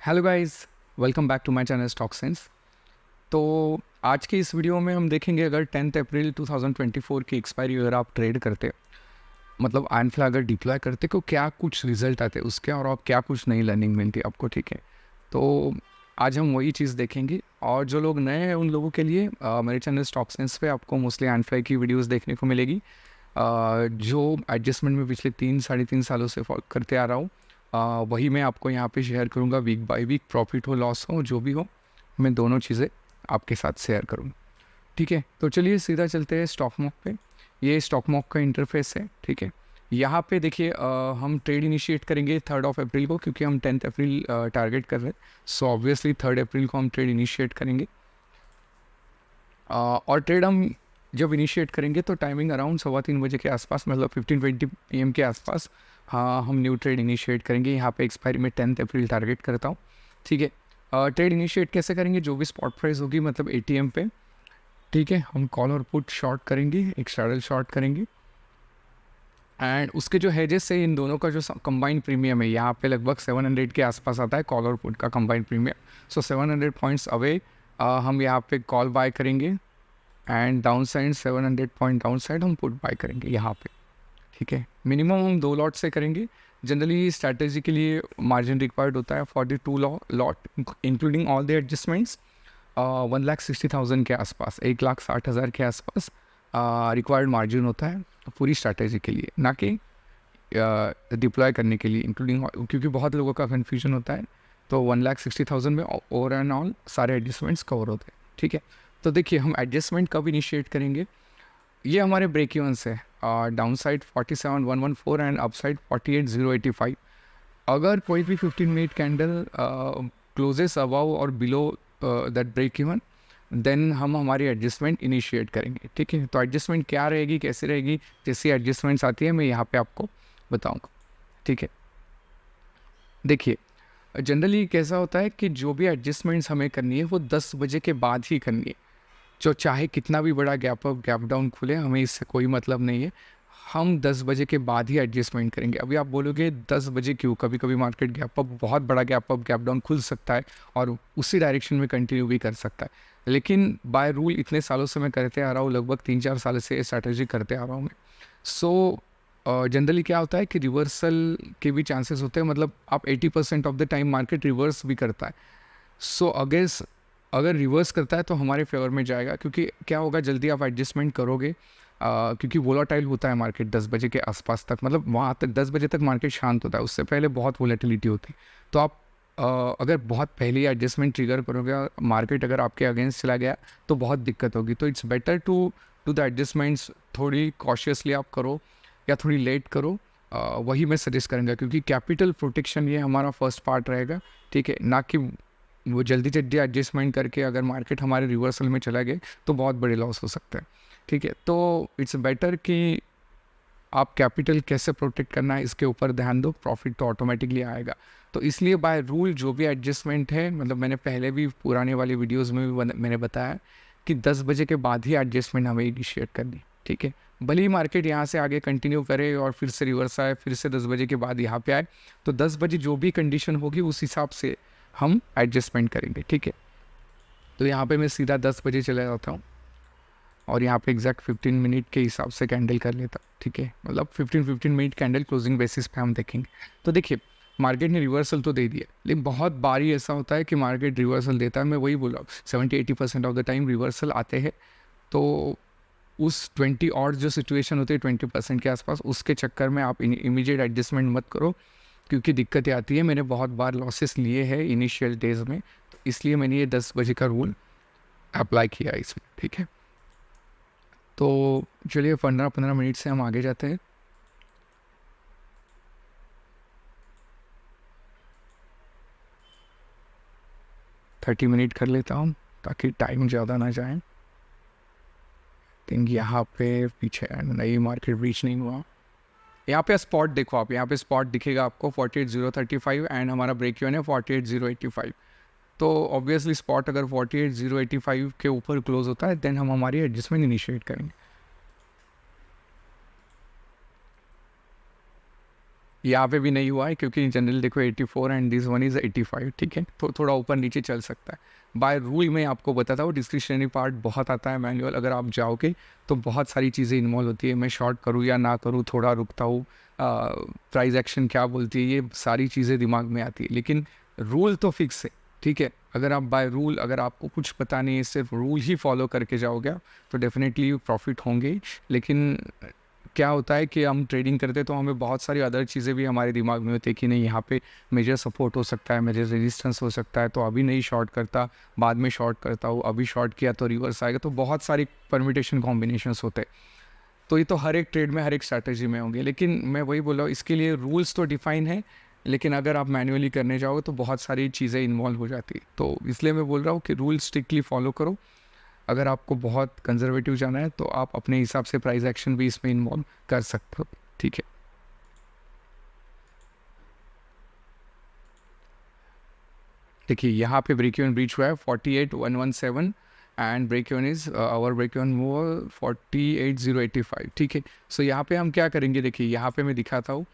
Hello guys, welcome back to my channel Stock Sense. तो आज की इस वीडियो में हम देखेंगे अगर 10 अप्रैल 2024 की एक्सपायरी अगर आप ट्रेड करते, मतलब आयरन फ्लैग अगर डिप्लॉय करते तो क्या कुछ रिजल्ट आते उसके और आप क्या कुछ नई लर्निंग मिलती आपको। ठीक है, तो आज हम वही चीज़ देखेंगे। और जो लोग नए हैं उन लोगों के लिए मेरे चैनल स्टॉक सेंस पे आपको मोस्टली आयरन फ्लैग की वीडियोज़ देखने को मिलेगी। जो एडजस्टमेंट में पिछले 3-3.5 सालों से फॉलो करते आ रहा हूँ, वही मैं आपको यहाँ पे शेयर करूँगा। वीक बाय वीक प्रॉफिट हो लॉस हो जो भी हो, मैं दोनों चीज़ें आपके साथ शेयर करूँगा। ठीक है, तो चलिए सीधा चलते हैं स्टॉक मॉक पे। ये स्टॉक मॉक का इंटरफेस है। ठीक है, यहाँ पे देखिए हम ट्रेड इनिशिएट करेंगे 3 अप्रैल को, क्योंकि हम 10 अप्रैल टारगेट कर रहे हैं। सो ऑब्वियसली 3 अप्रैल को हम ट्रेड इनिशिएट करेंगे। और ट्रेड हम जब इनिशिएट करेंगे तो टाइमिंग अराउंड 3:15 बजे के आसपास, मतलब 15:20 PM के आसपास हाँ हम न्यू ट्रेड इनिशिएट करेंगे। यहाँ पे एक्सपायरी में 10 अप्रैल टारगेट करता हूँ। ठीक है, ट्रेड इनिशिएट कैसे करेंगे, जो भी स्पॉट प्राइस होगी मतलब ATM पे। ठीक है, हम कॉल और पुट शॉर्ट करेंगे, एक स्ट्रैडल शॉर्ट करेंगे। एंड उसके जो हेजेस है इन दोनों का जो कंबाइंड प्रीमियम है यहाँ पे लगभग 700 के आसपास आता है, कॉल और पुट का कंबाइंड प्रीमियम। सो 700 पॉइंट्स अवे हम यहाँ पे कॉल बाय करेंगे and down side 700 point down side हम पुट बाय करेंगे यहाँ पे। ठीक है, मिनिमम हम 2 लॉट से करेंगे। जनरली स्ट्रैटेजी के लिए मार्जिन रिक्वायर्ड होता है 42 lot including all the adjustments. 1,60,000 के आसपास, 1,60,000 के आसपास रिक्वायर्ड मार्जिन होता है पूरी स्ट्रैटेजी के लिए, ना कि डिप्लॉय करने के लिए इंक्लूडिंग, क्योंकि बहुत लोगों का कन्फ्यूजन होता है। तो 1,60,000 में ओवर एंड ऑल सारे एडजस्टमेंट्स कवर होते हैं। ठीक है, तो देखिए हम एडजस्टमेंट कब इनिशिएट करेंगे। ये हमारे ब्रेक इवन्स है, down side 47,114 and up side 48,085। अगर कोई भी 15 मिनट कैंडल क्लोजेस अबव और below that break even, then हम हमारी एडजस्टमेंट इनिशिएट करेंगे। ठीक है, तो एडजस्टमेंट क्या रहेगी, कैसे रहेगी, जैसी एडजस्टमेंट्स आती है मैं यहाँ पे आपको बताऊँगा। ठीक है, देखिए जनरली कैसा होता है कि जो भी एडजस्टमेंट्स हमें करनी है वो 10 बजे के बाद ही करनी है। जो चाहे कितना भी बड़ा गैप अप गैप डाउन खुले, हमें इससे कोई मतलब नहीं है। हम 10 बजे के बाद ही एडजस्टमेंट करेंगे। अभी आप बोलोगे 10 बजे क्यों, कभी कभी मार्केट गैप अप, बहुत बड़ा गैप अप गैप डाउन खुल सकता है और उसी डायरेक्शन में कंटिन्यू भी कर सकता है। लेकिन बाय रूल इतने सालों से मैं करते आ रहा हूँ, लगभग 3-4 साल से स्ट्रैटेजी करते आ रहा हूँ मैं। सो जनरली क्या होता है कि रिवर्सल के भी चांसेस होते हैं, मतलब आप 80% of the time market reverse भी करता है। सो अगर रिवर्स करता है तो हमारे फेवर में जाएगा, क्योंकि क्या होगा जल्दी आप एडजस्टमेंट करोगे, क्योंकि वोलाटाइल होता है मार्केट 10 बजे के आसपास तक, मतलब वहाँ तक 10 बजे तक मार्केट शांत होता है, उससे पहले बहुत वोलेटिलिटी होती है। तो आप अगर बहुत पहले एडजस्टमेंट ट्रिगर करोगे और मार्केट अगर आपके अगेंस्ट चला गया तो बहुत दिक्कत होगी। तो it's better to the adjustments थोड़ी कॉशियसली आप करो या थोड़ी लेट करो। वही मैं सजेस्ट करूँगा, क्योंकि कैपिटल प्रोटेक्शन ये हमारा फर्स्ट पार्ट रहेगा। ठीक है, ना कि वो जल्दी जल्दी एडजस्टमेंट करके अगर मार्केट हमारे रिवर्सल में चला गए तो बहुत बड़े लॉस हो सकते हैं। ठीक है, तो इट्स बेटर कि आप कैपिटल कैसे प्रोटेक्ट करना है इसके ऊपर ध्यान दो, प्रॉफिट तो ऑटोमेटिकली आएगा। तो इसलिए बाय रूल जो भी एडजस्टमेंट है, मतलब मैंने पहले भी पुराने वाली वीडियोस में भी मैंने बताया कि 10 बजे के बाद ही एडजस्टमेंट हमें इनिशिएट करनी। ठीक है, भले ही मार्केट यहाँ से आगे कंटिन्यू करे और फिर से रिवर्स आए, फिर से 10 बजे के बाद यहाँ पे आए, तो 10 बजे जो भी कंडीशन होगी उस हिसाब से हम एडजस्टमेंट करेंगे। ठीक है, तो यहाँ पे मैं सीधा 10 बजे चला जाता हूँ और यहाँ पे एग्जैक्ट 15 मिनट के हिसाब से कैंडल कर लेता हूँ। ठीक है, मतलब 15 मिनट कैंडल क्लोजिंग बेसिस पे हम देखेंगे। तो देखिए मार्केट ने रिवर्सल तो दे दिया, लेकिन बहुत बारी ऐसा होता है कि मार्केट रिवर्सल देता है। मैं वही बोल रहा हूँ 70-80% ऑफ द टाइम रिवर्सल आते हैं। तो उस 20 और जो सिचुएशन होती है 20% के आसपास, उसके चक्कर में आप इमीडिएट एडजस्टमेंट मत करो, क्योंकि दिक्कतें आती है। मैंने बहुत बार लॉसेस लिए हैं इनिशियल डेज में, तो इसलिए मैंने ये 10 बजे का रूल अप्लाई किया इसमें। ठीक है, तो चलिए 15-15 मिनट से हम आगे जाते हैं। थर्टी मिनट कर लेता हूँ ताकि टाइम ज़्यादा ना जाए। थिंक यहाँ पे पीछे नई मार्केट रीच नहीं हुआ। यहाँ पे स्पॉट देखो आप, यहाँ पे स्पॉट दिखेगा आपको 48,035 एंड हमारा ब्रेक इवन है 48,085। तो ऑब्वियसली स्पॉट अगर 48,085 के ऊपर क्लोज होता है देन हम हमारी एडजस्टमेंट इनिशिएट करेंगे। यहाँ पे भी नहीं हुआ है क्योंकि जनरल देखो 84 एंड दिस वन इज़ 85, ठीक है, तो थोड़ा ऊपर नीचे चल सकता है। बाय रूल मैं आपको बताता हूँ, डिस्क्रिप्शनरी पार्ट बहुत आता है मैनुअल, अगर आप जाओगे तो बहुत सारी चीज़ें इन्वॉल्व होती है, मैं शॉर्ट करूँ या ना करूँ, थोड़ा रुकता हूँ, प्राइस एक्शन क्या बोलती है, ये सारी चीज़ें दिमाग में आती है, लेकिन रूल तो फिक्स है, ठीक है। अगर आप बाय रूल, अगर आपको कुछ पता नहीं है, सिर्फ रूल ही फॉलो करके जाओगे आप, तो डेफिनेटली प्रॉफिट होंगे। लेकिन क्या होता है कि हम ट्रेडिंग करते तो हमें बहुत सारी अदर चीज़ें भी हमारे दिमाग में होती है कि नहीं, यहाँ पे मेजर सपोर्ट हो सकता है, मेजर रेजिस्टेंस हो सकता है, तो अभी नहीं शॉर्ट करता, बाद में शॉर्ट करता हूँ, अभी शॉर्ट किया तो रिवर्स आएगा, तो बहुत सारी परमिटेशन कॉम्बिनेशंस होते हैं। तो ये तो हर एक ट्रेड में, हर एक स्ट्रैटेजी में होंगे, लेकिन मैं वही बोल रहा हूँ, इसके लिए रूल्स तो डिफाइन है, लेकिन अगर आप मैनुअली करने जाओगे तो बहुत सारी चीज़ें इन्वॉल्व हो जाती है, तो इसलिए मैं बोल रहा हूँ कि रूल स्ट्रिक्टली फॉलो करो। अगर आपको बहुत कंजर्वेटिव जाना है तो आप अपने हिसाब से प्राइस एक्शन भी इसमें इन्वॉल्व कर सकते हो, ठीक है। देखिए यहाँ पे ब्रेक इवन ब्रीच हुआ है 48,117 and break even is our break even वो 48,085, ठीक है। सो यहाँ पे हम क्या करेंगे, देखिए यहाँ पे मैं दिखाता हूँ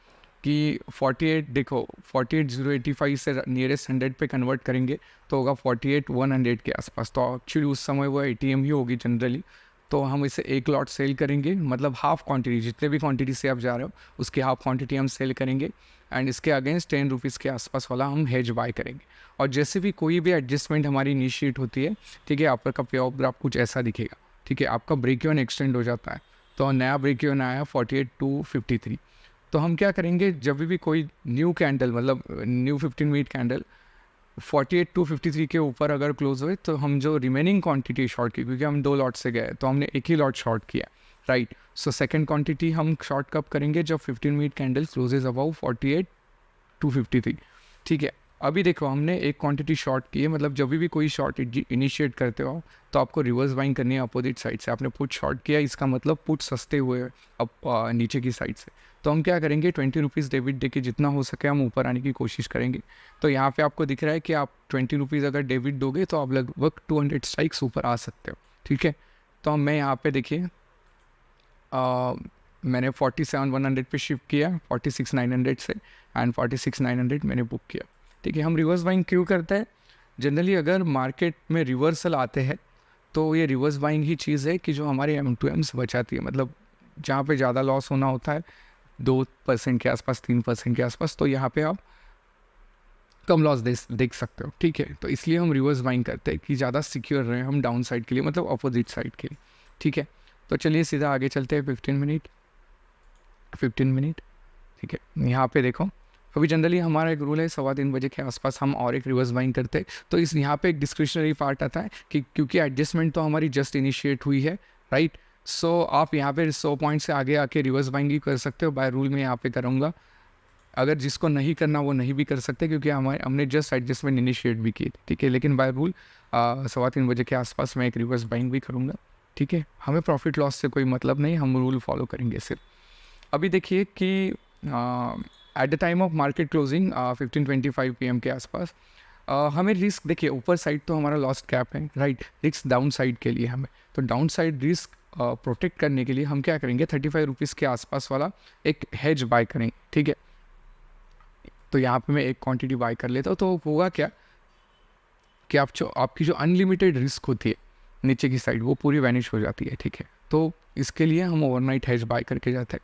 कि 48, देखो 48,085 से नियरेस्ट 100 पे कन्वर्ट करेंगे तो होगा 48,100 के आसपास, तो एक्चुअली उस समय वो ATM ही होगी जनरली। तो हम इसे एक लॉट सेल करेंगे, मतलब हाफ क्वांटिटी, जितने भी क्वांटिटी से आप जा रहे हो उसकी हाफ क्वांटिटी हम सेल करेंगे, एंड इसके अगेंस्ट 10 रुपीज़ के आसपास वाला हम हेज बाय करेंगे। और जैसे भी कोई भी एडजस्टमेंट हमारी इनिशिएट होती है, ठीक है, आपका पे ऑफ ग्राफ कुछ ऐसा दिखेगा, ठीक है, आपका ब्रेक इवन एक्सटेंड हो जाता है, तो नया ब्रेक इवन आया 48,253। तो हम क्या करेंगे, जब भी कोई न्यू कैंडल, मतलब न्यू 15 मिनट कैंडल 48,253 के ऊपर अगर क्लोज हुए, तो हम जो रिमेनिंग क्वांटिटी शॉर्ट की, क्योंकि हम 2 लॉट से गए तो हमने एक ही लॉट शॉर्ट किया, राइट। सो सेकंड क्वांटिटी हम शॉर्ट कब करेंगे, जब 15 मिनट कैंडल क्लोजेज अबाउ 48,253, ठीक है। अभी देखो हमने एक क्वांटिटी शॉर्ट की है, मतलब जब भी कोई शॉर्ट इनिशिएट करते हो तो आपको रिवर्स बाइंग करनी है अपोजिट साइड से। आपने पुट शॉर्ट किया, इसका मतलब पुट सस्ते हुए अब नीचे की साइड से, तो हम क्या करेंगे 20 रुपीज़ डेबिट दे के जितना हो सके हम ऊपर आने की कोशिश करेंगे। तो यहाँ पे आपको दिख रहा है कि आप 20 रुपीज़ अगर डेबिट दोगे तो आप लगभग 200 स्ट्राइक्स ऊपर आ सकते हो, ठीक है। तो मैं यहाँ पे देखिए मैंने 47,100 पे शिफ्ट किया 46,900 से, एंड 46,900 मैंने बुक किया, ठीक है। हम रिवर्स बाइंग क्यों करते हैं, जनरली अगर मार्केट में रिवर्सल आते हैं तो ये रिवर्स बाइंग ही चीज़ है कि जो हमारे M2Ms बचाती है, मतलब जहाँ पे ज़्यादा लॉस होना होता है 2% के आसपास, 3% के आसपास, तो यहाँ पे आप कम लॉस देख सकते हो, ठीक है। तो इसलिए हम रिवर्स बाइंग करते हैं कि ज़्यादा सिक्योर रहे हम डाउन साइड के लिए, मतलब अपोजिट साइड के लिए, ठीक है। तो चलिए सीधा आगे चलते हैं 15 मिनट, ठीक है। यहाँ पे देखो अभी जनरली हमारा एक रूल है 3:15 बजे के आसपास हम और एक रिवर्स बाइंग करते हैं, तो इस यहाँ पे एक डिस्क्रिशनरी पार्ट आता है कि क्योंकि एडजस्टमेंट तो हमारी जस्ट इनिशिएट हुई है, राइट। सो आप यहाँ पे 100 पॉइंट से आगे आके रिवर्स बाइंग ही कर सकते हो, बाय रूल में यहाँ पे करूँगा। अगर जिसको नहीं करना वो नहीं भी कर सकते, क्योंकि हमने जस्ट एडजस्टमेंट इनिशिएट भी की थी, ठीक है। लेकिन बाय रूल 3:15 बजे के आसपास मैं एक रिवर्स बाइंग भी करूँगा, ठीक है। हमें प्रॉफिट लॉस से कोई मतलब नहीं, हम रूल फॉलो करेंगे सिर्फ। अभी देखिए कि at the time of market closing 15:25 PM के आसपास हमें रिस्क, देखिए ऊपर साइड तो हमारा लॉस्ट कैप है, राइट। रिस्क डाउन साइड के लिए हमें, तो डाउन साइड रिस्क प्रोटेक्ट करने के लिए हम क्या करेंगे 35 रुपीज़ के आसपास वाला एक हेज बाय करेंगे, ठीक है। तो यहाँ पे मैं एक क्वांटिटी बाय कर लेता हूँ, तो होगा क्या कि आपकी जो अनलिमिटेड रिस्क होती है नीचे की साइड, वो पूरी वैनिश हो जाती है, ठीक है। तो इसके लिए हम ओवरनाइट हेज बाय करके जाते हैं।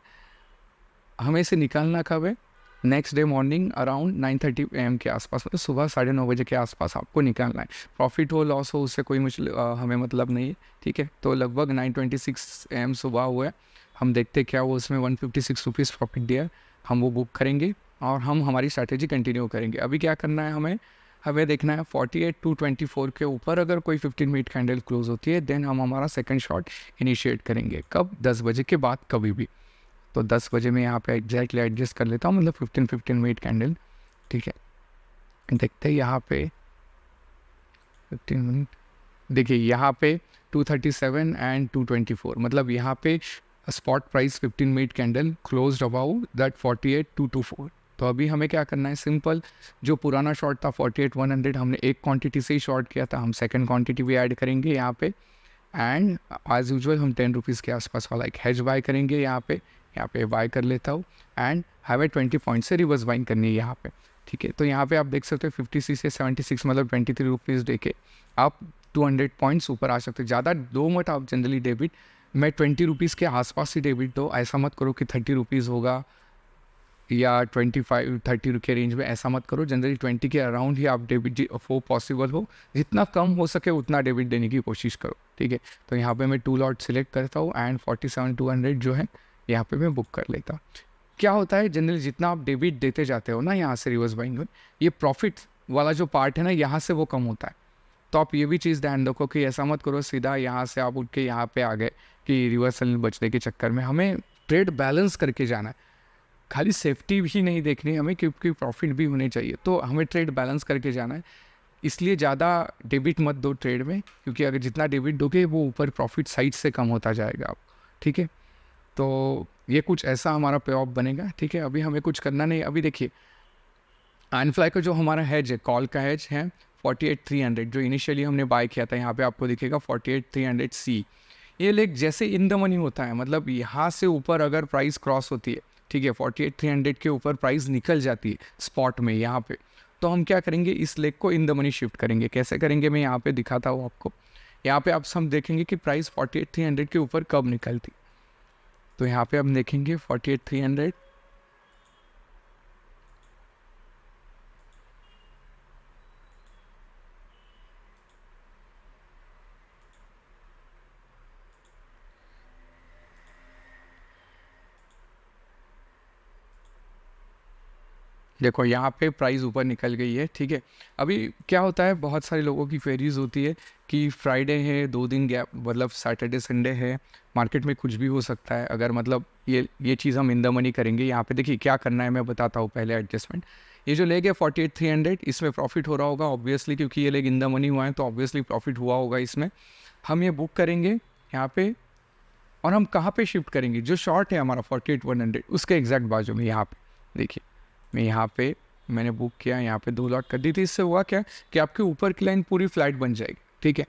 हमें इसे निकालना कब है, next day morning around 9:30 AM के आसपास, मतलब सुबह 9:30 बजे के आसपास आपको निकालना है। प्रॉफिट हो लॉस हो उससे कोई हमें मतलब नहीं है, ठीक है। तो लगभग 9:26 AM सुबह हुआ है, हम देखते क्या वो उसमें 156 रुपीज़ प्रॉफिट दिया है, हम वो बुक करेंगे और हम हमारी स्ट्रैटेजी कंटिन्यू करेंगे। अभी क्या करना है हमें देखना है 48,224 के ऊपर अगर कोई 15 मिनट कैंडल क्लोज होती है, देन हम हमारा सेकंड शॉट इनिशिएट करेंगे। कब, 10 बजे के बाद कभी भी। तो 10 बजे मैं यहाँ पे एग्जैक्टली एडजस्ट कर लेता हूँ, मतलब 15 मिनट कैंडल, ठीक है। देखते हैं यहाँ पे 15 मिनट, देखिए यहाँ पे 237 एंड 224, मतलब यहाँ पे spot price 15 minute candle closed about that 48,224। तो अभी हमें क्या करना है, सिंपल, जो पुराना शॉर्ट था 48,100 हमने एक क्वांटिटी से ही शॉर्ट किया था, हम सेकंड क्वांटिटी भी ऐड करेंगे यहाँ पे, एंड एज यूजुअल हम 10 रुपीज़ के आसपास वाला एक हेज बाय करेंगे। यहाँ पे बाय कर लेता हूँ, एंड हमें 20 पॉइंट से रिवर्स बाइंग करनी है यहाँ पे, ठीक है। तो यहाँ पे आप देख सकते हो 56 से 76 मतलब 23 रुपीज़ दे के आप 200 पॉइंट्स ऊपर आ सकते हो। ज़्यादा दो मत आप जनरली डेबिट, मैं 20 रुपीज़ के आसपास ही डेबिट दो, ऐसा मत करो कि 30 रुपीज़ होगा या 25-30 के रेंज में, ऐसा मत करो। जनरली 20 के अराउंड ही आप डेबिट वो पॉसिबल हो, जितना कम हो सके उतना डेबिट देने की कोशिश करो, ठीक है। तो यहाँ पे मैं 2 लॉट सिलेक्ट करता हूँ एंड 47,200 जो है यहाँ पे मैं बुक कर लेता हूँ। क्या होता है जनरली जितना आप डेबिट देते जाते हो ना यहाँ से रिवर्स बाइंग में, ये प्रॉफिट वाला जो पार्ट है ना यहाँ से वो कम होता है। तो आप ये भी चीज़ ध्यान रखो कि ऐसा मत करो सीधा यहाँ से आप उठ के यहाँ पे आ गए कि रिवर्सल बचने के चक्कर में। हमें ट्रेड बैलेंस करके जाना है, खाली सेफ्टी भी नहीं देखनी है हमें, क्योंकि प्रॉफिट भी होने चाहिए। तो हमें ट्रेड बैलेंस करके जाना है, इसलिए ज़्यादा डेबिट मत दो ट्रेड में, क्योंकि अगर जितना डेबिट दोगे वो ऊपर प्रॉफिट साइड से कम होता जाएगा आप, ठीक है। तो ये कुछ ऐसा हमारा पे ऑफ बनेगा, ठीक है। अभी हमें कुछ करना नहीं। अभी देखिए आइनफ्लाई का जो हमारा हेज है, कॉल का हेज है 48,300, जो इनिशियली हमने बाय किया था, यहाँ पे आपको दिखेगा 48,300 सी। ये लेग जैसे इन द मनी होता है, मतलब यहाँ से ऊपर अगर प्राइस क्रॉस होती है, ठीक है, 48,300 के ऊपर प्राइस निकल जाती है स्पॉट में यहाँ पे, तो हम क्या करेंगे, इस लेग को इन द मनी शिफ्ट करेंगे। कैसे करेंगे मैं यहाँ पे दिखाता हूँ आपको। यहाँ पे आप हम देखेंगे कि प्राइस 48,300 के ऊपर कब निकलती। तो यहाँ पे हम देखेंगे 48,300, देखो यहाँ पे प्राइस ऊपर निकल गई है, ठीक है। अभी क्या होता है, बहुत सारे लोगों की क्वेरीज होती है कि फ्राइडे है, 2 दिन गैप, मतलब सैटरडे संडे है, मार्केट में कुछ भी हो सकता है। अगर मतलब ये चीज़ हम इन द मनी करेंगे, यहाँ पे देखिए क्या करना है मैं बताता हूँ पहले एडजस्टमेंट। ये जो लेग है 48,300, इसमें प्रॉफिट हो रहा होगा ऑब्वियसली, क्योंकि ये लेग इन द मनी हुआ है तो ऑब्वियसली प्रॉफिट हुआ होगा इसमें। हम ये बुक करेंगे यहाँ पे, और हम कहाँ पे शिफ्ट करेंगे, जो शॉर्ट है हमारा 48,100 उसके एग्जैक्ट बाजू में। यहाँ पे देखिए मैं यहाँ पे मैंने बुक किया, यहाँ पे 2 लॉट कर दी थी। इससे हुआ क्या कि आपके ऊपर की लाइन पूरी फ्लैट बन जाएगी, ठीक है।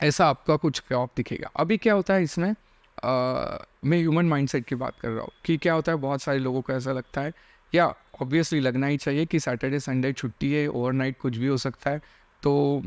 ऐसा आपका कुछ पे ऑफ दिखेगा। अभी क्या होता है इसमें, मैं ह्यूमन माइंडसेट की बात कर रहा हूँ कि क्या होता है, बहुत सारे लोगों को ऐसा लगता है, या ऑब्वियसली लगना ही चाहिए कि सैटरडे संडे छुट्टी है, ओवरनाइट कुछ भी हो सकता है। तो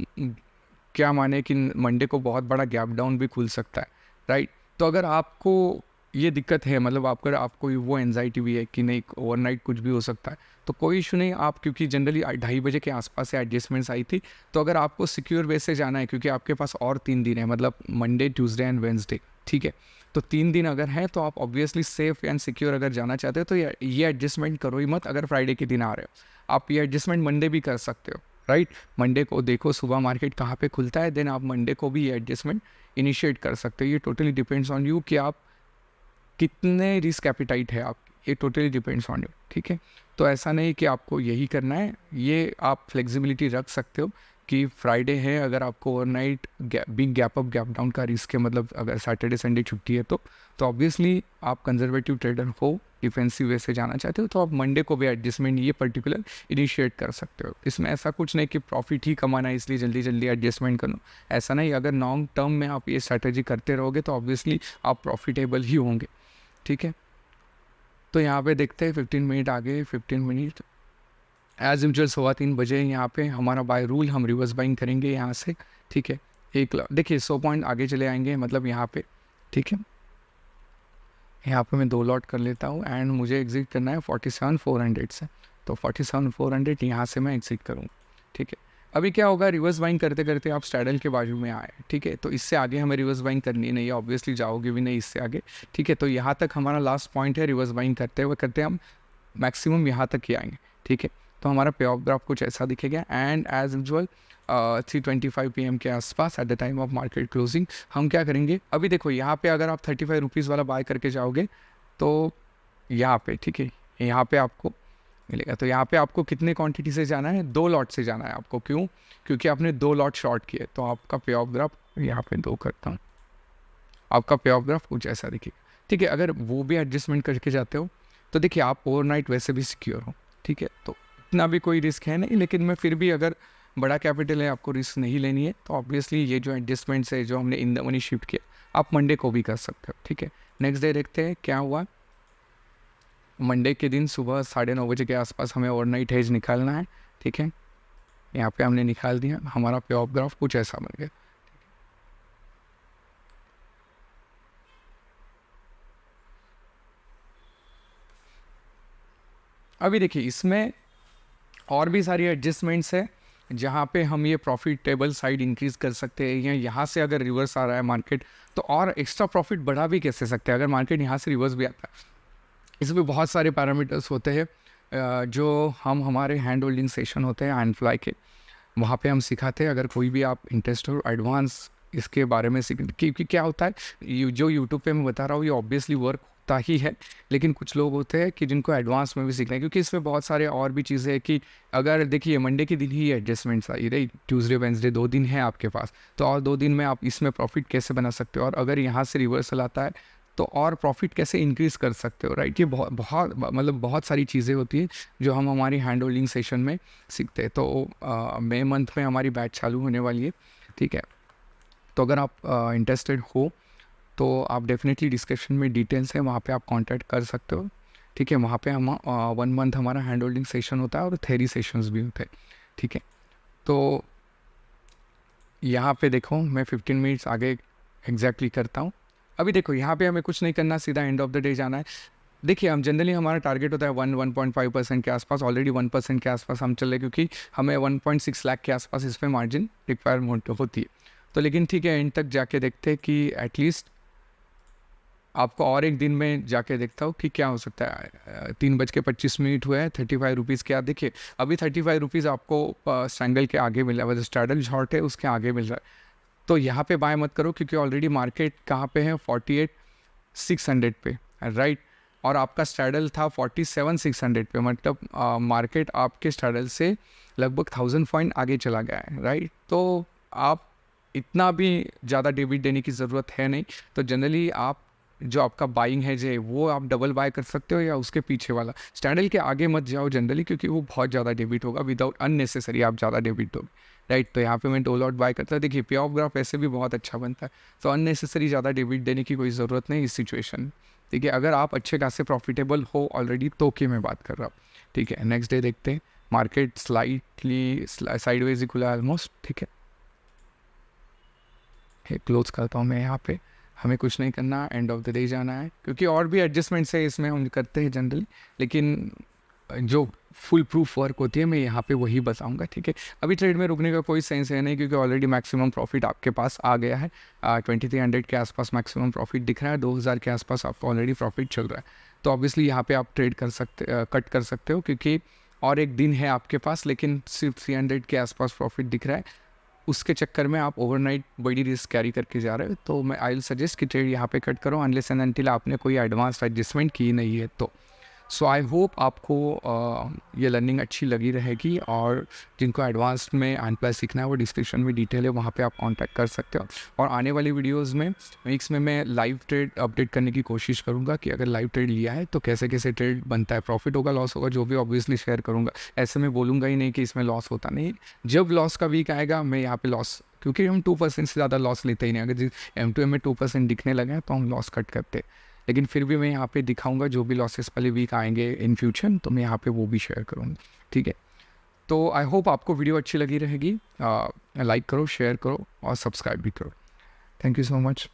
क्या माने कि मंडे को बहुत बड़ा गैप डाउन भी खुल सकता है, राइट। तो अगर आपको ये दिक्कत है, मतलब आपको वो एनजाइटी भी है कि नहीं ओवरनाइट कुछ भी हो सकता है, तो कोई इशू नहीं। आप क्योंकि जनरली 2:30 बजे के आसपास से एडजस्टमेंट्स आई थी, तो अगर आपको सिक्योर वे से जाना है, क्योंकि आपके पास और 3 दिन है, मतलब मंडे, ट्यूसडे एंड वेंसडे, ठीक है। तो 3 दिन अगर है तो आप ऑब्वियसली सेफ एंड सिक्योर अगर जाना चाहते हो तो ये एडजस्टमेंट करो ही मत। अगर फ्राइडे के दिन आ रहे हो, आप ये एडजस्टमेंट मंडे भी कर सकते हो, राइट। मंडे को देखो सुबह मार्केट कहाँ पे खुलता है, देन आप मंडे को भी ये एडजस्टमेंट इनिशिएट कर सकते हो। ये टोटली डिपेंड्स ऑन यू कि आप कितने रिस्क एपिटाइट है आप, ये टोटली डिपेंड्स ऑन यू, ठीक है। तो ऐसा नहीं कि आपको यही करना है, ये आप फ्लेक्सिबिलिटी रख सकते हो कि फ्राइडे है, अगर आपको overnight big gap up gap down का रिस्क है, मतलब अगर सैटरडे संडे छुट्टी है तो ऑब्वियसली आप कंजर्वेटिव ट्रेडर हो, डिफेंसिव वे से जाना चाहते हो, तो आप मंडे को भी एडजस्टमेंट ये पर्टिकुलर इनिशिएट कर सकते हो। इसमें ऐसा कुछ नहीं कि प्रॉफिट ही कमाना है इसलिए जल्दी जल्दी एडजस्टमेंट करो, ऐसा नहीं। अगर लॉन्ग टर्म में आप ये स्ट्रैटेजी करते रहोगे तो ऑब्वियसली आप प्रॉफिटेबल ही होंगे, ठीक है। तो यहाँ पे देखते हैं 15 मिनट आगे, 15 मिनट एज यूजल 3:15 बजे यहाँ पे हमारा बाय रूल हम रिवर्स बाइंग करेंगे यहाँ से, ठीक है। देखिए 100 पॉइंट आगे चले आएंगे, मतलब यहाँ पे, ठीक है। यहाँ पे मैं 2 लॉट कर लेता हूँ एंड मुझे एग्जिट करना है 47,400 से, तो 47,400 यहाँ से मैं एग्जिट करूँगा, ठीक है। अभी क्या होगा, रिवर्स बाइंग करते करते आप स्टैडल के बाजू में आए, ठीक है। तो इससे आगे हमें रिवर्स बाइंग करनी नहीं है, ऑब्वियसली जाओगे भी नहीं इससे आगे, ठीक है। तो यहाँ तक हमारा लास्ट पॉइंट है, रिवर्स बाइंग करते हुए करते हम मैक्सिमम यहाँ तक ही आएंगे, ठीक है। तो हमारा पे ऑफ ग्राफ कुछ ऐसा दिखेगा एंड एज यूजुअल 3:25 PM के आसपास at the time of market closing हम क्या करेंगे। अभी देखो यहाँ पे अगर आप 35 रुपीज़ वाला बाय करके जाओगे तो यहाँ पे, ठीक है, यहाँ पे आपको मिलेगा। तो यहाँ पे आपको कितने क्वांटिटी से जाना है, 2 लॉट से जाना है आपको। क्यों? क्योंकि आपने 2 लॉट शॉर्ट किए, तो आपका पे ऑफ ग्राफ यहाँ पे 2 करता हूँ, आपका पे ऑफ ग्राफ कुछ ऐसा दिखेगा, ठीक है। अगर वो भी एडजस्टमेंट करके जाते हो तो देखिए आप ओवरनाइट वैसे भी सिक्योर हो, ठीक है। तो इतना भी कोई रिस्क है नहीं, लेकिन मैं फिर भी अगर बड़ा कैपिटल है, आपको रिस्क नहीं लेनी है, तो ऑब्वियसली ये जो एडजस्टमेंट्स है जो हमने इन द मनी शिफ्ट किया, आप मंडे को भी कर सकते हो, ठीक है। नेक्स्ट डे देखते हैं क्या हुआ। मंडे के दिन सुबह 9:30 बजे के आसपास हमें ओवरनाइट हेज निकालना है, ठीक है। यहाँ पे हमने निकाल दिया, हमारा पे ऑफ ग्राफ कुछ ऐसा बन गया। अभी देखिए इसमें और भी सारी एडजस्टमेंट्स है जहाँ पे हम ये प्रॉफिटेबल साइड इंक्रीज़ कर सकते हैं, या यहाँ से अगर रिवर्स आ रहा है मार्केट तो और एक्स्ट्रा प्रॉफिट बढ़ा भी कैसे सकते हैं अगर मार्केट यहाँ से रिवर्स भी आता है। इसमें बहुत सारे पैरामीटर्स होते हैं जो हम हमारे हैंड होल्डिंग सेशन होते हैं ANFly के, वहाँ पे हम सिखाते हैं। अगर कोई भी आप इंटरेस्ट हो एडवांस इसके बारे में सीख, क्योंकि क्या होता है जो यूट्यूब पे मैं बता रहा हूँ ये ऑब्वियसली वर्क होता ही है, लेकिन कुछ लोग होते हैं कि जिनको एडवांस में भी सीखना है, क्योंकि इसमें बहुत सारे और भी चीज़ें हैं कि अगर देखिए मंडे के दिन ही एडजस्टमेंट्स आई रही, ट्यूसडे वेंसडे 2 दिन है आपके पास, तो और 2 दिन में आप इसमें प्रॉफिट कैसे बना सकते हो, और अगर यहाँ से रिवर्सल आता है तो और प्रॉफिट कैसे इंक्रीज़ कर सकते हो, राइट। ये बहुत बहुत मतलब बहुत सारी चीज़ें होती हैं जो हम हमारी हैंड होल्डिंग सेशन में सीखते हैं। तो मई मंथ में हमारी बैच चालू होने वाली है, ठीक है। तो अगर आप इंटरेस्टेड हो तो आप डेफिनेटली डिस्क्रिप्शन में डिटेल्स है, वहाँ पे आप कांटेक्ट कर सकते हो, ठीक है। वहाँ पे हम 1 मंथ हमारा हैंड होल्डिंग सेशन होता है और थेरी सेशंस भी होते हैं, ठीक है। तो यहाँ पे देखो मैं 15 मिनट्स आगे एग्जैक्टली करता हूँ। अभी देखो यहाँ पे हमें कुछ नहीं करना, सीधा एंड ऑफ द डे जाना है। देखिए हम जनरली हमारा टारगेट होता है 1.5% के आसपास, ऑलरेडी 1% के आसपास हम चले, क्योंकि हमें 1.6 लाख के आसपास इस पर मार्जिन रिक्वायरमेंट होती है। तो लेकिन ठीक है, एंड तक जाके देखते हैं कि एटलीस्ट आपको और एक दिन में जाके देखता हूँ कि क्या हो सकता है। 3:25 हुए हैं, 35 रुपीज़ के। देखिए अभी 35 रुपीज़ आपको स्ट्रैंगल के आगे मिल रहा है, स्ट्रैडल शॉर्ट है उसके आगे मिल रहा है। तो यहाँ पे बाय मत करो, क्योंकि ऑलरेडी मार्केट कहाँ पे है 48,600 पे, राइट। और आपका स्ट्रैडल था 47,600 पे, मतलब मार्केट आपके स्ट्रैडल से लगभग 1000 पॉइंट आगे चला गया है, राइट। तो आप इतना भी ज़्यादा डेबिट देने की ज़रूरत है नहीं। तो जनरली आप जो आपका बाइंग है जो वो आप डबल बाय कर सकते हो, या उसके पीछे वाला स्टैंडल के आगे मत जाओ जनरली, क्योंकि वो बहुत ज़्यादा डेबिट होगा, विदाउट अननेसेसरी आप ज़्यादा डेबिट दोगे, राइट। तो यहाँ पे मैं डोल आउट बाय करता, देखिए पे ऑफ ग्राफ ऐसे भी बहुत अच्छा बनता है, तो अननेसेसरी ज़्यादा डेबिट देने की कोई ज़रूरत नहीं इस सिचुएशन में, ठीक है। अगर आप अच्छे खासे प्रॉफिटेबल हो ऑलरेडी तो कि मैं बात कर रहा हूँ, ठीक है। नेक्स्ट डे देखते हैं, मार्केट स्लाइटली साइडवेज ही खुला ऑलमोस्ट, ठीक है। क्लोज करता हूँ मैं यहाँ पे, हमें कुछ नहीं करना, एंड ऑफ द डे जाना है, क्योंकि और भी एडजस्टमेंट्स है इसमें हम करते हैं जनरली, लेकिन जो फुल प्रूफ वर्क होती है मैं यहाँ पे वही बताऊँगा, ठीक है। अभी ट्रेड में रुकने का कोई सेंस है नहीं, क्योंकि ऑलरेडी मैक्सिमम प्रॉफिट आपके पास आ गया है। 2300 के आसपास मैक्सिमम प्रॉफिट दिख रहा है, 2000 के आसपास आपको ऑलरेडी प्रॉफिट चल रहा है। तो ऑब्वियसली यहाँ पे आप ट्रेड कर सकते कट कर सकते हो, क्योंकि और एक दिन है आपके पास, लेकिन सिर्फ 300 के आसपास प्रॉफिट दिख रहा है। उसके चक्कर में आप ओवरनाइट बड़ी रिस्क कैरी करके जा रहे हो, तो मैं आई विल सजेस्ट कि ट्रेड यहाँ पे कट करो, अनलेस एंड अनटिल आपने कोई एडवांस एडजस्टमेंट की नहीं है तो। सो आई होप आपको ये लर्निंग अच्छी लगी रहेगी, और जिनको एडवांस में ANFly सीखना है वो डिस्क्रिप्शन में डिटेल है, वहाँ पे आप कांटेक्ट कर सकते हो। और आने वाली वीडियोस में वीक्स में मैं लाइव ट्रेड अपडेट करने की कोशिश करूँगा कि अगर लाइव ट्रेड लिया है तो कैसे कैसे ट्रेड बनता है, प्रॉफिट होगा लॉस होगा जो भी ऑब्वियसली शेयर करूँगा। ऐसे में बोलूँगा ही नहीं कि इसमें लॉस होता नहीं, जब लॉस का वीक आएगा मैं यहाँ पे लॉस, क्योंकि हम 2% से ज़्यादा लॉस लेते ही नहीं, अगर M2M में 2% दिखने लगे हैं तो हम लॉस कट करते, लेकिन फिर भी मैं यहाँ पे दिखाऊंगा जो भी लॉसेस वाले वीक आएंगे इन फ्यूचर, तो मैं यहाँ पे वो भी शेयर करूँगा, ठीक है। तो आई होप आपको वीडियो अच्छी लगी रहेगी, लाइक करो, शेयर करो और सब्सक्राइब भी करो। Thank you so much.